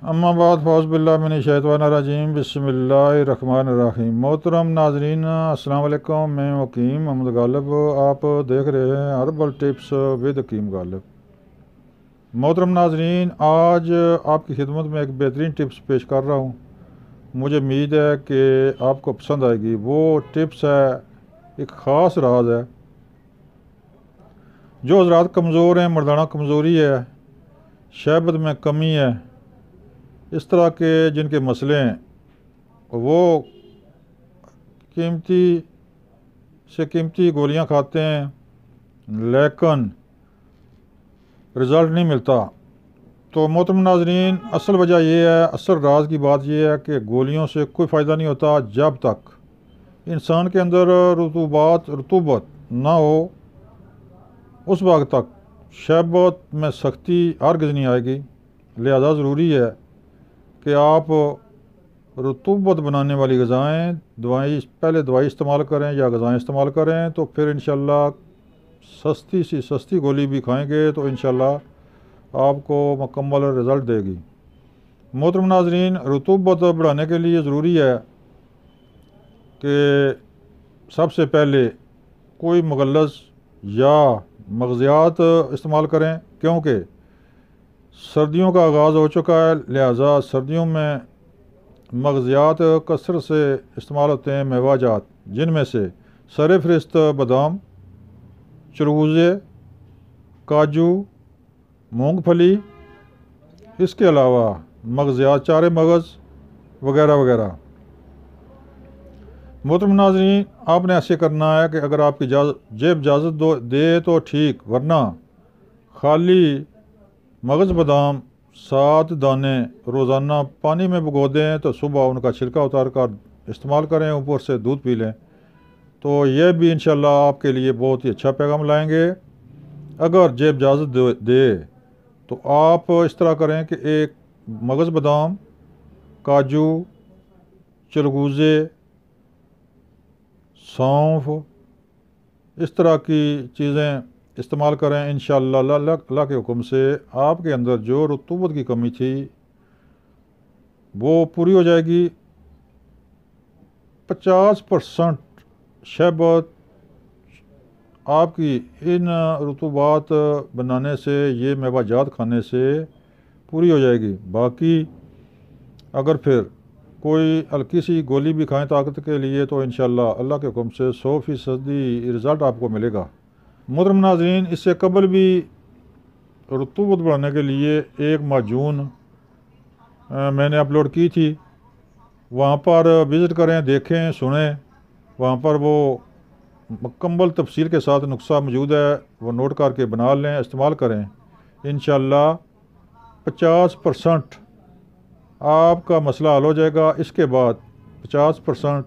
अम्माबाद फ़ौज़बिल्लाहिमिनश्शैतानिर्रजीम बिस्मिल्लाहिर्रहमानिर्रहीम। मोहतरम नाजरीन अस्सलाम वालेकुम। मैं वकीम मोहम्मद गालिब, आप देख रहे हैं हर्बल टिप्स विद हकीम गालिब। मोहतरम नाजरीन, आज आपकी खिदमत में एक बेहतरीन टिप्स पेश कर रहा हूँ। मुझे उम्मीद है कि आपको पसंद आएगी। वो टिप्स है, एक ख़ास राज है। जो हज़रात कमज़ोर हैं, मर्दाना कमज़ोरी है, शहबत में कमी है, इस तरह के जिनके मसले हैं, वो कीमती से कीमती गोलियां खाते हैं लेकिन रिज़ल्ट नहीं मिलता। तो मोहतरम नाज़रीन, असल वजह यह है, असल राज की बात यह है कि गोलियों से कोई फ़ायदा नहीं होता जब तक इंसान के अंदर रतूबत ना हो। उस वक्त तक शहबत में सख्ती हरगिज़ नहीं आएगी। लिहाजा ज़रूरी है कि आप रतूबत बनाने वाली ग़िज़ाएँ पहले दवाई इस्तेमाल करें या ग़िज़ाएँ इस्तेमाल करें, तो फिर इंशाल्लाह सस्ती सी सस्ती गोली भी खाएंगे तो इंशाल्लाह आपको मुकम्मल रिज़ल्ट देगी। मोहतरम नाज़रीन, रतूबत बढ़ाने के लिए ज़रूरी है कि सबसे पहले कोई मुग़ल्लज़ या मग़ज़ियात इस्तेमाल करें, क्योंकि सर्दियों का आगाज़ हो चुका है। लिहाजा सर्दियों में मग़ज़ियात कसरत से इस्तेमाल होते हैं, मेवाजात, जिनमें से सरफ़हरिस्त बादाम, चरबूजे, काजू, मूंगफली, इसके अलावा मग़ज़ियात चारे मगज़ वगैरह वगैरह। मोहतरम नाज़रीन, आपने ऐसे करना है कि अगर आपकी जेब इजाज़त दे तो ठीक, वरना खाली मगज़ बादाम 7 दाने रोज़ाना पानी में भिगो दें, तो सुबह उनका छिलका उतार कर इस्तेमाल करें, ऊपर से दूध पी लें, तो यह भी इंशाल्लाह आपके लिए बहुत ही अच्छा पैगाम लाएंगे। अगर जेब इजाज़त दे तो आप इस तरह करें कि एक मगज़ बादाम, काजू, चलगूज़े, सौंफ, इस तरह की चीज़ें इस्तेमाल करें। इंशाअल्लाह अल्लाह के हुक्म से आपके अंदर जो रतूबत की कमी थी वो पूरी हो जाएगी। 50% शहबत आपकी इन रतूबात बनाने से, ये मेवाजात खाने से पूरी हो जाएगी। बाकी अगर फिर कोई हल्की सी गोली भी खाएं ताकत के लिए, तो इंशाअल्लाह अल्लाह के हुक्म से 100% रिज़ल्ट आपको मिलेगा। मोहतरम नाज़रीन, इससे कबल भी रतूबत बढ़ाने के लिए एक माजून मैंने अपलोड की थी, वहाँ पर विज़िट करें, देखें, सुनें। वहाँ पर वो मुकम्मल तफसील के साथ नुस्खा मौजूद है, वो नोट करके बना लें, इस्तेमाल करें। इंशाअल्लाह 50% आपका मसला हल हो जाएगा। इसके बाद 50%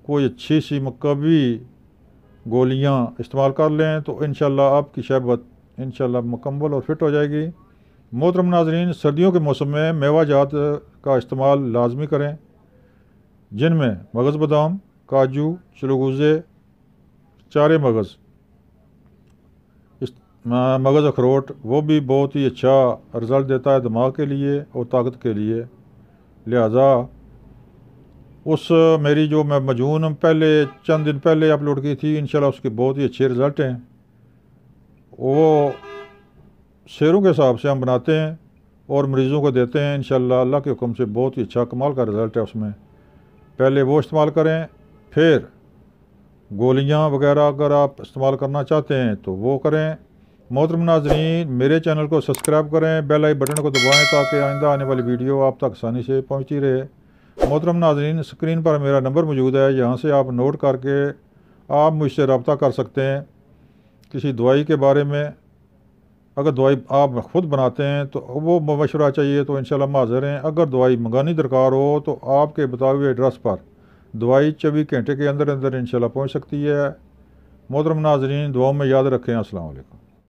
कोई अच्छी सी मुकव्वी गोलियां इस्तेमाल कर लें, तो इंशाअल्लाह आपकी शहबत इंशाअल्लाह मुकम्मल और फिट हो जाएगी। मोहतरम नाज़रीन, सर्दियों के मौसम में मेवाजात का इस्तेमाल लाजमी करें, जिनमें मगज़ बादाम, काजू, चलगूज़े, चारे मगज़, मगज़ अखरोट, वो भी बहुत ही अच्छा रिज़ल्ट देता है दिमाग के लिए और ताकत के लिए। लिहाजा उस मेरी जो मैं मजून पहले चंद दिन पहले अपलोड की थी, इंशाल्लाह उसके बहुत ही अच्छे रिज़ल्ट हैं। वो शेरों के हिसाब से हम बनाते हैं और मरीज़ों को देते हैं। इंशाल्लाह अल्लाह के हुक्म से बहुत ही अच्छा कमाल का रिज़ल्ट है उसमें। पहले वो इस्तेमाल करें, फिर गोलियां वगैरह अगर आप इस्तेमाल करना चाहते हैं तो वो करें। मोहतरम नाज़रीन, मेरे चैनल को सब्सक्राइब करें, बेल आई बटन को दबाएं ताकि आइंदा आने वाली वीडियो आप तक आसानी से पहुंचती रहे। मोहतरम नाज़रीन, स्क्रीन पर मेरा नंबर मौजूद है, यहाँ से आप नोट करके आप मुझसे रब्ता कर सकते हैं किसी दवाई के बारे में। अगर दवाई आप ख़ुद बनाते हैं तो वो मशवरा चाहिए तो इंशाल्लाह हम हाज़िर हैं। अगर दवाई मंगानी दरकार हो तो आपके बताए हुए एड्रेस पर दवाई 24 घंटे के अंदर अंदर इंशाल्लाह पहुँच सकती है। मोहतरम नाज़रीन, दुआओं में याद रखें। अस्सलाम वालेकुम।